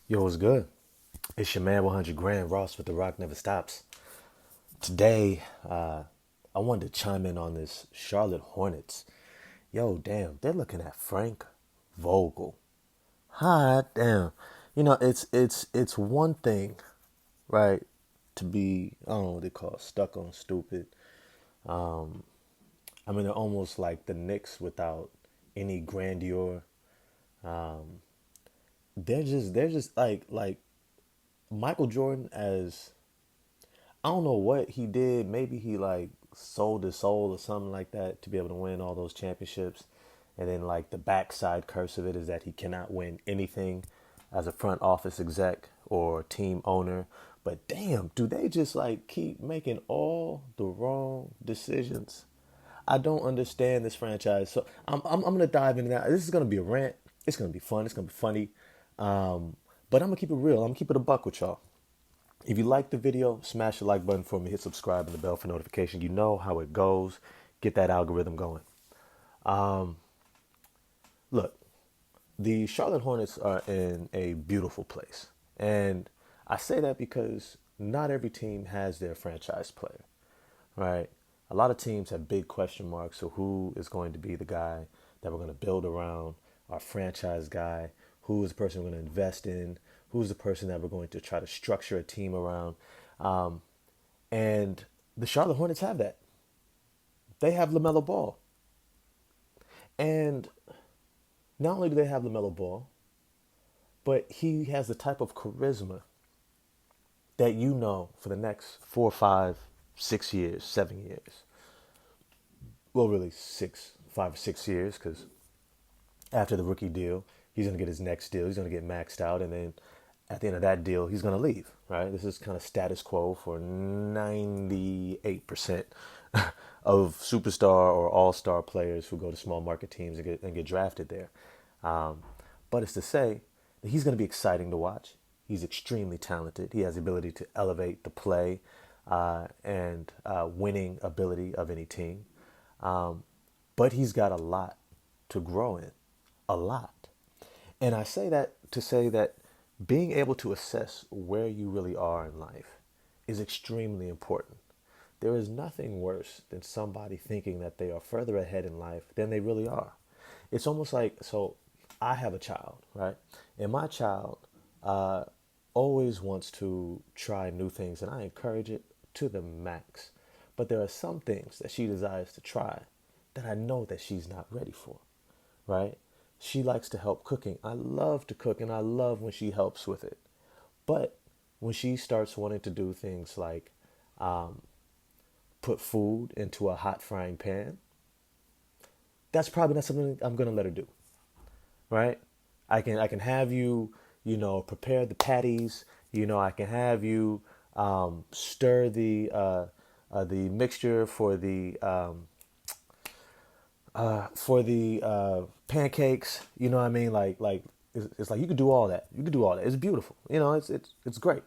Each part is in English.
Yo, what's good? It's your man 100 Grand Ross with The Rock Never Stops. Today, I wanted to chime in on this Charlotte Hornets. Yo, damn, they're looking at Frank Vogel. Hot damn. It's one thing, right, to be, I don't know what they call it, stuck on stupid. I mean, they're almost like the Knicks without any grandeur. They're just like Michael Jordan as I don't know what he did. Maybe he like sold his soul or something like that to be able to win all those championships. And then like the backside curse of it is that he cannot win anything as a front office exec or team owner. But damn, do they just like keep making all the wrong decisions? I don't understand this franchise. So I'm gonna dive into that. This is gonna be a rant. It's gonna be fun. It's gonna be funny. But I'm gonna keep it real. I'm gonna keep it a buck with y'all. If you like the video, smash the like button for me, hit subscribe and the bell for notification. You know how it goes. Get that algorithm going. Look, the Charlotte Hornets are in a beautiful place. And I say that because not every team has their franchise player, right? A lot of teams have big question marks. So who is going to be the guy that we're going to build around, our franchise guy? Who is the person we're going to invest in? Who's the person that we're going to try to structure a team around? Um, and the Charlotte Hornets have that. They have Lamellar Ball. And not only do they have Lamellar Ball, but he has the type of charisma that you know for the next 4, 5, 6 years, 7 years. Well, really 5 or 6 years, because after the rookie deal, he's going to get his next deal. He's going to get maxed out. And then at the end of that deal, he's going to leave, right? This is kind of status quo for 98% of superstar or all-star players who go to small market teams and get drafted there. But it's to say that he's going to be exciting to watch. He's extremely talented. He has the ability to elevate the play and winning ability of any team. But he's got a lot to grow in, a lot. And I say that to say that being able to assess where you really are in life is extremely important. There is nothing worse than somebody thinking that they are further ahead in life than they really are. It's almost like, so I have a child, right? And my child uh, always wants to try new things, and I encourage it to the max. But there are some things that she desires to try that I know that she's not ready for, right? She likes to help cooking. I love to cook and I love when she helps with it. But when she starts wanting to do things like put food into a hot frying pan, that's probably not something I'm going to let her do, right? I can have you, prepare the patties. I can have you stir the mixture for the pancakes. You know what I mean? Like it's like you could do all that. You could do all that. It's beautiful. It's great.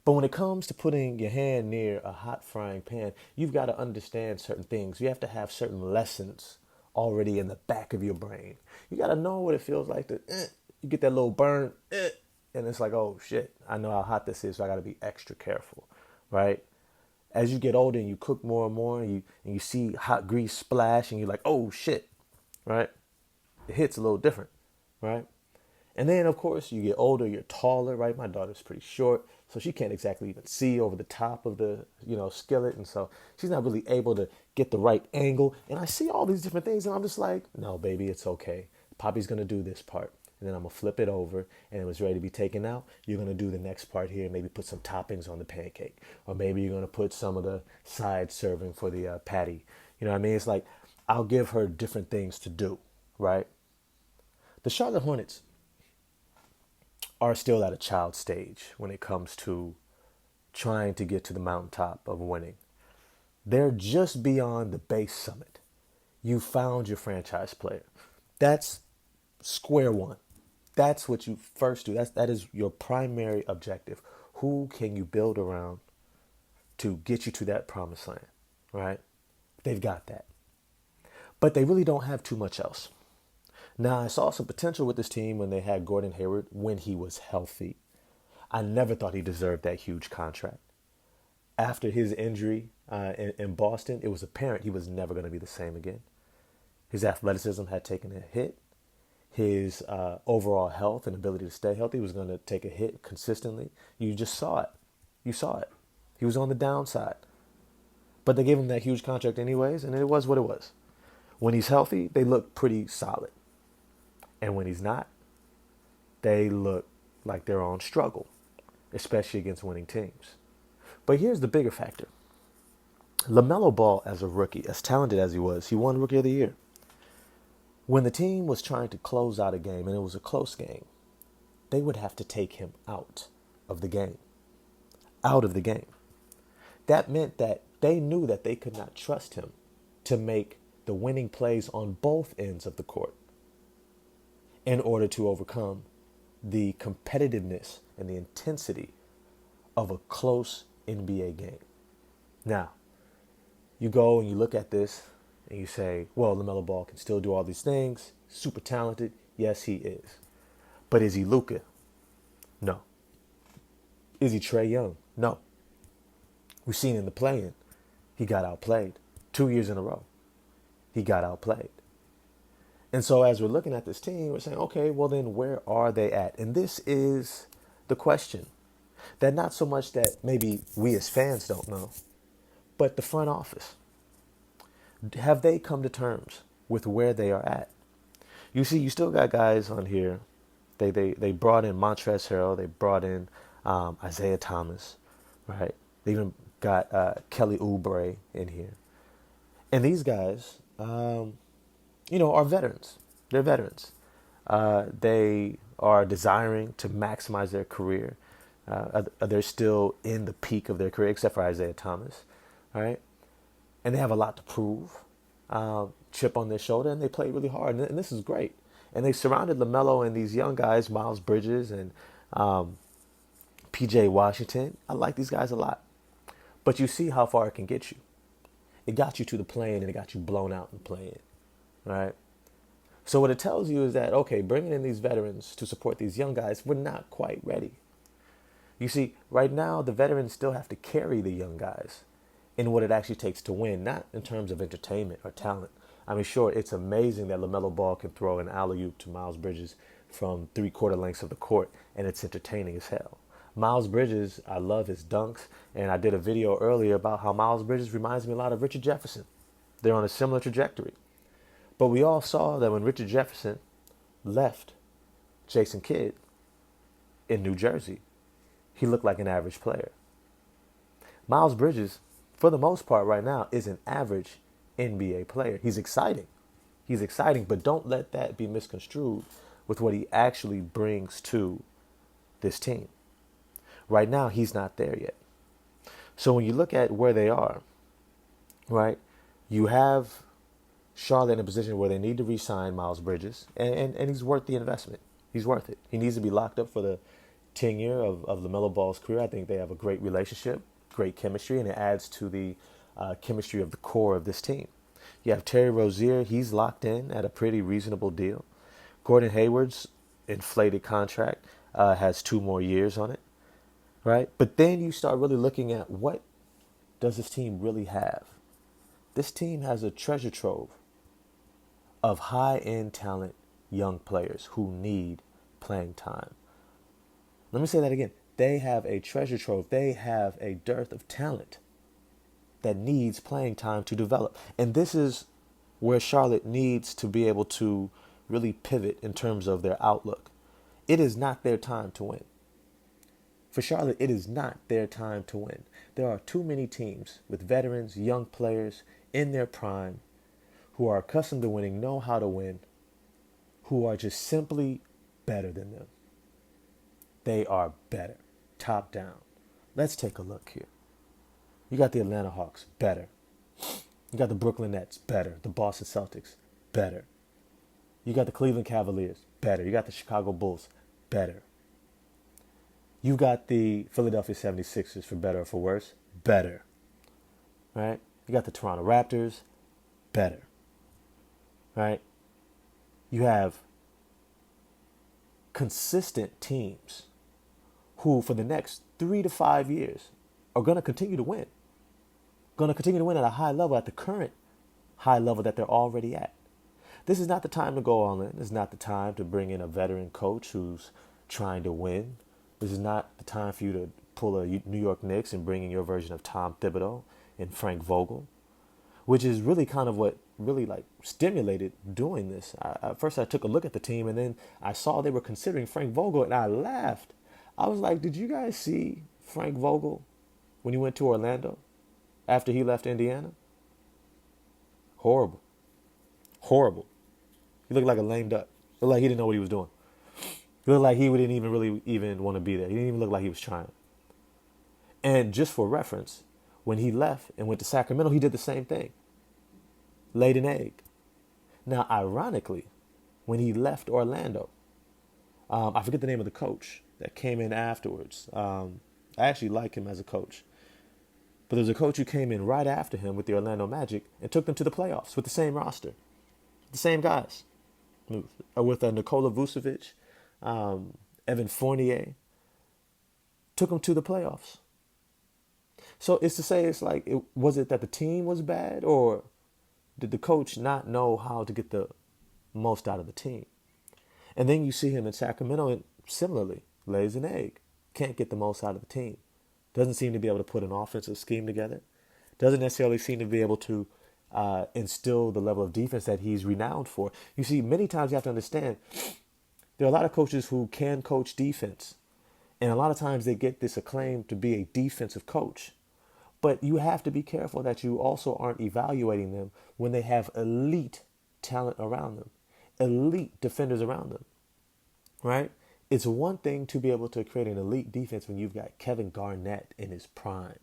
But when it comes to putting your hand near a hot frying pan, you've got to understand certain things. You have to have certain lessons already in the back of your brain. You got to know what it feels like you get that little burn, and it's like, oh shit, I know how hot this is, so I got to be extra careful, right? As you get older and you cook more and more, and you see hot grease splash, and you're like, oh shit, right? It hits a little different, right? And then, of course, you get older, you're taller, right? My daughter's pretty short, so she can't exactly even see over the top of the, skillet. And so she's not really able to get the right angle. And I see all these different things, and I'm just like, no, baby, it's okay. Poppy's going to do this part. And then I'm going to flip it over, and when it's ready to be taken out, you're going to do the next part here, maybe put some toppings on the pancake. Or maybe you're going to put some of the side serving for the patty. You know what I mean? It's like, I'll give her different things to do, right? The Charlotte Hornets are still at a child stage when it comes to trying to get to the mountaintop of winning. They're just beyond the base summit. You found your franchise player. That's square one. That's what you first do. That is your primary objective. Who can you build around to get you to that promised land, right? They've got that. But they really don't have too much else. Now, I saw some potential with this team when they had Gordon Hayward when he was healthy. I never thought he deserved that huge contract. After his injury in Boston, it was apparent he was never going to be the same again. His athleticism had taken a hit. His overall health and ability to stay healthy was going to take a hit consistently. You just saw it. You saw it. He was on the downside. But they gave him that huge contract anyways, and it was what it was. When he's healthy, they look pretty solid. And when he's not, they look like they're on struggle, especially against winning teams. But here's the bigger factor. Lamellar Ball, as a rookie, as talented as he won Rookie of the Year. When the team was trying to close out a game, and it was a close game, they would have to take him out of the game. Out of the game. That meant that they knew that they could not trust him to make the winning plays on both ends of the court in order to overcome the competitiveness and the intensity of a close NBA game. Now, you go and you look at this and you say, well, LaMelo Ball can still do all these things. Super talented. Yes, he is. But is he Luka? No. Is he Trae Young? No. We've seen in the play-in, he got outplayed 2 years in a row. He got outplayed. And so as we're looking at this team, we're saying, okay, well then where are they at? And this is the question. That not so much that maybe we as fans don't know, but the front office. Have they come to terms with where they are at? You see, you still got guys on here. They brought in Montrezl Harrell. They brought in Isaiah Thomas, right? They even got Kelly Oubre in here. And these guys, are veterans. They're veterans. They are desiring to maximize their career. They're still in the peak of their career, except for Isaiah Thomas, right? And they have a lot to prove. Chip on their shoulder, and they play really hard. And this is great. And they surrounded LaMelo and these young guys, Miles Bridges and P.J. Washington. I like these guys a lot. But you see how far it can get you. It got you to the play-in, and it got you blown out in the play-in, right? So what it tells you is that, okay, bringing in these veterans to support these young guys, we're not quite ready. You see, right now, the veterans still have to carry the young guys in what it actually takes to win, not in terms of entertainment or talent. I mean, sure, it's amazing that LaMelo Ball can throw an alley-oop to Miles Bridges from 3/4 lengths of the court, and it's entertaining as hell. Miles Bridges, I love his dunks, and I did a video earlier about how Miles Bridges reminds me a lot of Richard Jefferson. They're on a similar trajectory. But we all saw that when Richard Jefferson left Jason Kidd in New Jersey, he looked like an average player. Miles Bridges, for the most part right now, is an average NBA player. He's exciting. He's exciting, but don't let that be misconstrued with what he actually brings to this team. Right now, he's not there yet. So when you look at where they are, right, you have Charlotte in a position where they need to re-sign Miles Bridges, and he's worth the investment. He's worth it. He needs to be locked up for the tenure of LaMelo Ball's career. I think they have a great relationship, great chemistry, and it adds to the chemistry of the core of this team. You have Terry Rozier. He's locked in at a pretty reasonable deal. Gordon Hayward's inflated contract has 2 more years on it, right? But then you start really looking at what does this team really have? This team has a treasure trove of high-end talent, young players who need playing time. Let me say that again. They have a treasure trove. They have a dearth of talent that needs playing time to develop. And this is where Charlotte needs to be able to really pivot in terms of their outlook. It is not their time to win. For Charlotte, it is not their time to win. There are too many teams with veterans, young players in their prime who are accustomed to winning, know how to win, who are just simply better than them. They are better, top down. Let's take a look here. You got the Atlanta Hawks, better. You got the Brooklyn Nets, better. The Boston Celtics, better. You got the Cleveland Cavaliers, better. You got the Chicago Bulls, better. You got the Philadelphia 76ers, for better or for worse, better. Right? You got the Toronto Raptors, better. Right? You have consistent teams who, for the next 3 to 5 years, are going to continue to win. Going to continue to win at a high level, at the current high level that they're already at. This is not the time to go all in. This is not the time to bring in a veteran coach who's trying to win. This is not the time for you to pull a New York Knicks and bring in your version of Tom Thibodeau and Frank Vogel, which is really kind of what really like stimulated doing this. At first I took a look at the team, and then I saw they were considering Frank Vogel, and I laughed. I was like, did you guys see Frank Vogel when he went to Orlando after he left Indiana? Horrible. Horrible. He looked like a lame duck. Looked like he didn't know what he was doing. He looked like he didn't even really even want to be there. He didn't even look like he was trying. And just for reference, when he left and went to Sacramento, he did the same thing. Laid an egg. Now, ironically, when he left Orlando, I forget the name of the coach that came in afterwards. I actually like him as a coach. But there was a coach who came in right after him with the Orlando Magic and took them to the playoffs with the same roster. The same guys. With Nikola Vucevic, Evan Fournier. Took them to the playoffs. So it's to say, it's like, was it that the team was bad, or did the coach not know how to get the most out of the team? And then you see him in Sacramento, and similarly, lays an egg. Can't get the most out of the team. Doesn't seem to be able to put an offensive scheme together. Doesn't necessarily seem to be able to instill the level of defense that he's renowned for. You see, many times you have to understand, there are a lot of coaches who can coach defense. And a lot of times they get this acclaim to be a defensive coach. But you have to be careful that you also aren't evaluating them when they have elite talent around them, elite defenders around them, right? It's one thing to be able to create an elite defense when you've got Kevin Garnett in his prime,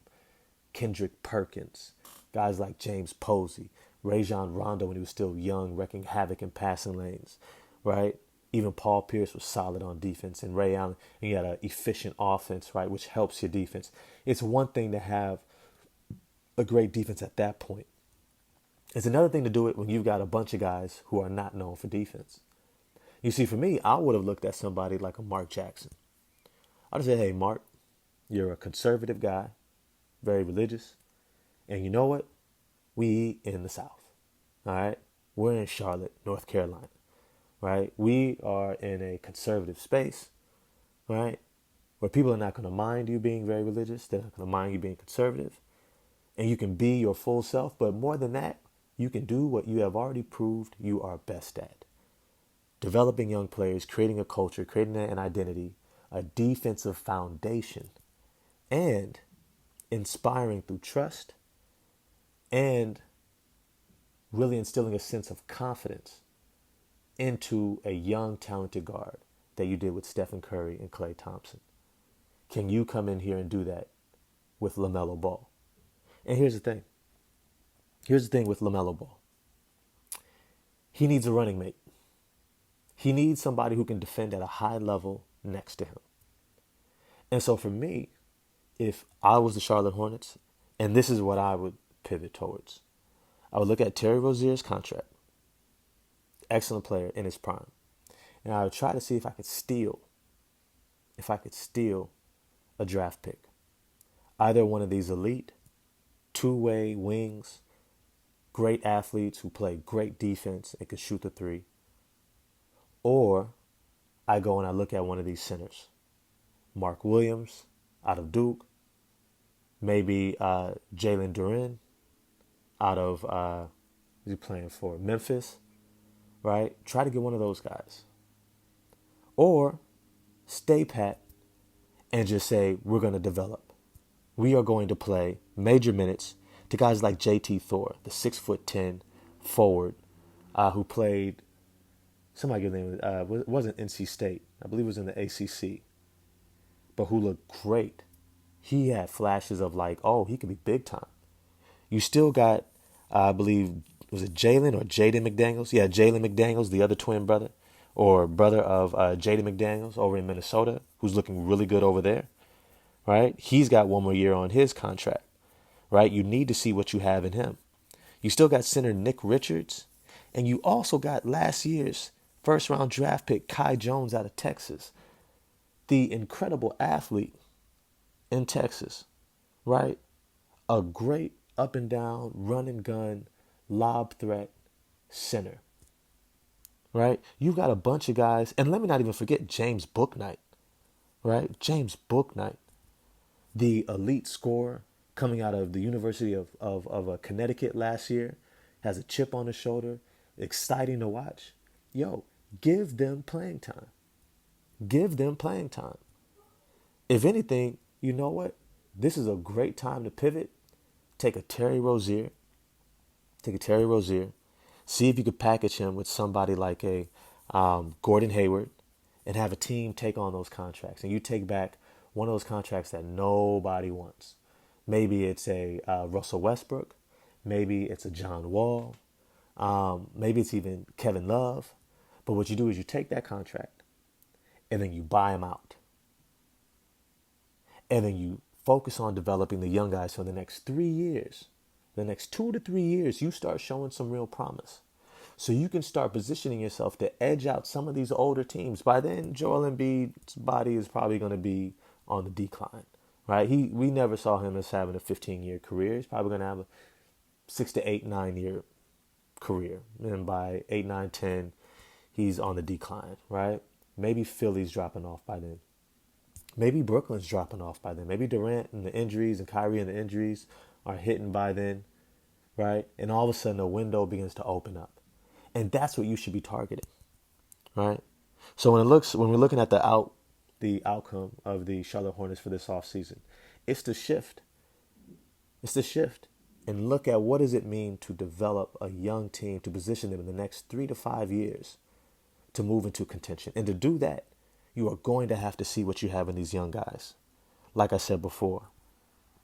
Kendrick Perkins, guys like James Posey, Rajon Rondo when he was still young, wrecking havoc in passing lanes, right? Even Paul Pierce was solid on defense, and Ray Allen, and you had an efficient offense, right, which helps your defense. It's one thing to have a great defense at that point. It's another thing to do it when you've got a bunch of guys who are not known for defense. You see, for me, I would have looked at somebody like a Mark Jackson. I'd have said, hey, Mark, you're a conservative guy, very religious, and you know what? We eat in the South, all right? We're in Charlotte, North Carolina, right? We are in a conservative space, right, where people are not going to mind you being very religious. They're not going to mind you being conservative. And you can be your full self, but more than that, you can do what you have already proved you are best at. Developing young players, creating a culture, creating an identity, a defensive foundation, and inspiring through trust, and really instilling a sense of confidence into a young, talented guard that you did with Stephen Curry and Klay Thompson. Can you come in here and do that with Lamellar Ball? And here's the thing. Here's the thing with Lamellar Ball. He needs a running mate. He needs somebody who can defend at a high level next to him. And so for me, if I was the Charlotte Hornets, and this is what I would pivot towards, I would look at Terry Rozier's contract. Excellent player in his prime. And I would try to see if I could steal a draft pick. Either one of these elite two-way wings, great athletes who play great defense and can shoot the three. Or I go and I look at one of these centers. Mark Williams out of Duke. Maybe Jalen Duren out of, who's he playing for? Memphis, right? Try to get one of those guys. Or stay pat and just say, we're going to develop. We are going to play major minutes to guys like JT Thor, the 6'10" forward who played, somebody give the name, it wasn't NC State. I believe it was in the ACC. But who looked great. He had flashes of like, oh, he could be big time. You still got, I believe, was it Jalen or Jaden McDaniels? Yeah, Jalen McDaniels, the other twin brother, or brother of Jaden McDaniels over in Minnesota, who's looking really good over there. Right? He's got one more year on his contract, right? You need to see what you have in him. You still got center Nick Richards, and you also got last year's first round draft pick Kai Jones out of Texas, the incredible athlete in Texas, right? A great up and down, run and gun, lob threat center, right? You've got a bunch of guys, and let me not even forget James Bouknight, right? James Bouknight, the elite scorer coming out of the University of Connecticut last year, has a chip on his shoulder, exciting to watch. Yo, give them playing time. Give them playing time. If anything, you know what? This is a great time to pivot. Take a Terry Rozier. See if you could package him with somebody like a Gordon Hayward and have a team take on those contracts. And you take back one of those contracts that nobody wants. Maybe it's a Russell Westbrook. Maybe it's a John Wall. Maybe it's even Kevin Love. But what you do is you take that contract and then you buy him out. And then you focus on developing the young guys for the next 3 years. The next 2 to 3 years, you start showing some real promise. So you can start positioning yourself to edge out some of these older teams. By then, Joel Embiid's body is probably going to be on the decline, right? We never saw him as having a 15-year career. He's probably going to have a 6 to 8, 9-year career. And by 8, 9, 10, he's on the decline, right? Maybe Philly's dropping off by then. Maybe Brooklyn's dropping off by then. Maybe Durant and the injuries and Kyrie and the injuries are hitting by then, right? And all of a sudden, a window begins to open up. And that's what you should be targeting, right? So when we're looking at the outcome of the Charlotte Hornets for this offseason, it's the shift. It's the shift. And look at what does it mean to develop a young team, to position them in the next 3 to 5 years to move into contention. And to do that, you are going to have to see what you have in these young guys. Like I said before,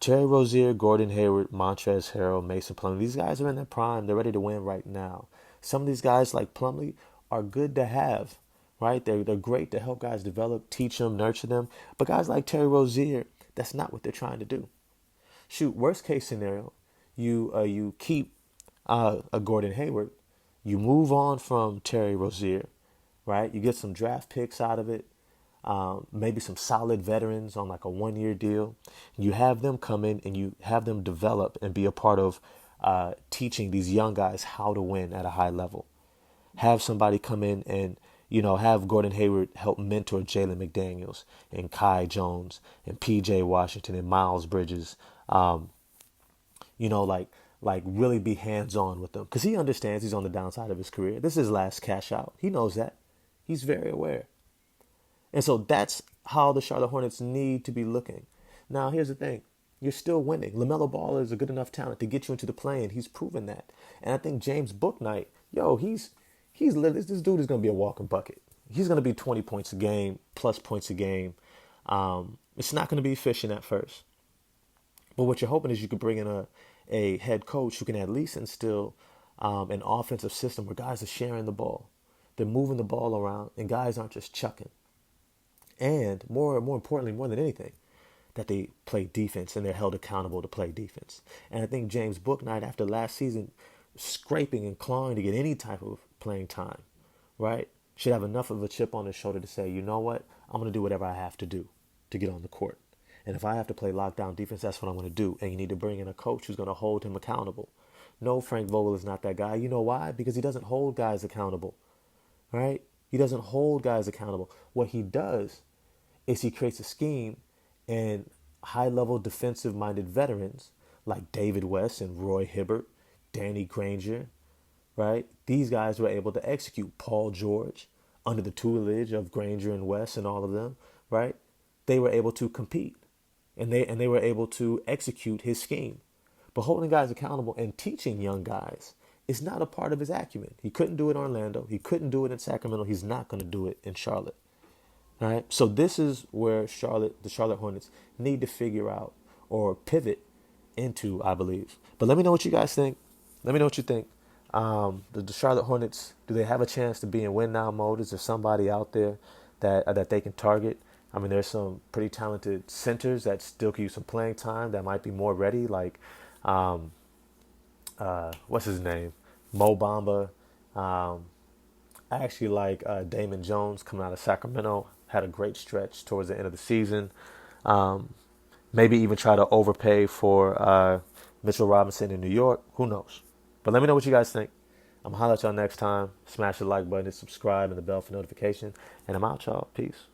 Terry Rozier, Gordon Hayward, Montrezl Harrell, Mason Plumlee, these guys are in their prime. They're ready to win right now. Some of these guys like Plumlee are good to have, right? They're great to help guys develop, teach them, nurture them. But guys like Terry Rozier, that's not what they're trying to do. Shoot, worst case scenario, you keep a Gordon Hayward, you move on from Terry Rozier, right? You get some draft picks out of it. Maybe some solid veterans on like a 1-year deal. You have them come in and you have them develop and be a part of teaching these young guys how to win at a high level. Have somebody come in and, have Gordon Hayward help mentor Jalen McDaniels and Kai Jones and PJ Washington and Miles Bridges. Like really be hands-on with them because he understands he's on the downside of his career. This is his last cash out. He knows that. He's very aware. And so that's how the Charlotte Hornets need to be looking. Now, here's the thing. You're still winning. Lamellar Ball is a good enough talent to get you into the play, and he's proven that. And I think James Bouknight, this dude is going to be a walking bucket. He's going to be 20 points a game, plus points a game. It's not going to be efficient at first. But what you're hoping is you could bring in a head coach who can at least instill an offensive system where guys are sharing the ball. They're moving the ball around, and guys aren't just chucking. And more importantly, more than anything, that they play defense and they're held accountable to play defense. And I think James Bouknight, after last season, scraping and clawing to get any type of playing time, right, should have enough of a chip on his shoulder to say, you know what, I'm going to do whatever I have to do to get on the court. And if I have to play lockdown defense, that's what I'm going to do. And you need to bring in a coach who's going to hold him accountable. No, Frank Vogel is not that guy. You know why? Because he doesn't hold guys accountable, right? He doesn't hold guys accountable. What he does is he creates a scheme and high-level defensive-minded veterans like David West and Roy Hibbert, Danny Granger, right? These guys were able to execute. Paul George, under the tutelage of Granger and West and all of them, right? They were able to compete, and they were able to execute his scheme. But holding guys accountable and teaching young guys is not a part of his acumen. He couldn't do it in Orlando. He couldn't do it in Sacramento. He's not going to do it in Charlotte. All right. So this is where the Charlotte Hornets need to figure out or pivot into, I believe. But let me know what you guys think. Let me know what you think. The Charlotte Hornets, do they have a chance to be in win now mode? Is there somebody out there that they can target? I mean, there's some pretty talented centers that still can use some playing time that might be more ready, like what's his name? Mo Bamba, I actually like Damon Jones coming out of Sacramento. Had a great stretch towards the end of the season. Um, Maybe even try to overpay for Mitchell Robinson in New York. Who knows? But let me know what you guys think. I'm going to holler at y'all next time. Smash the like button and subscribe and the bell for notification. And I'm out, y'all. Peace.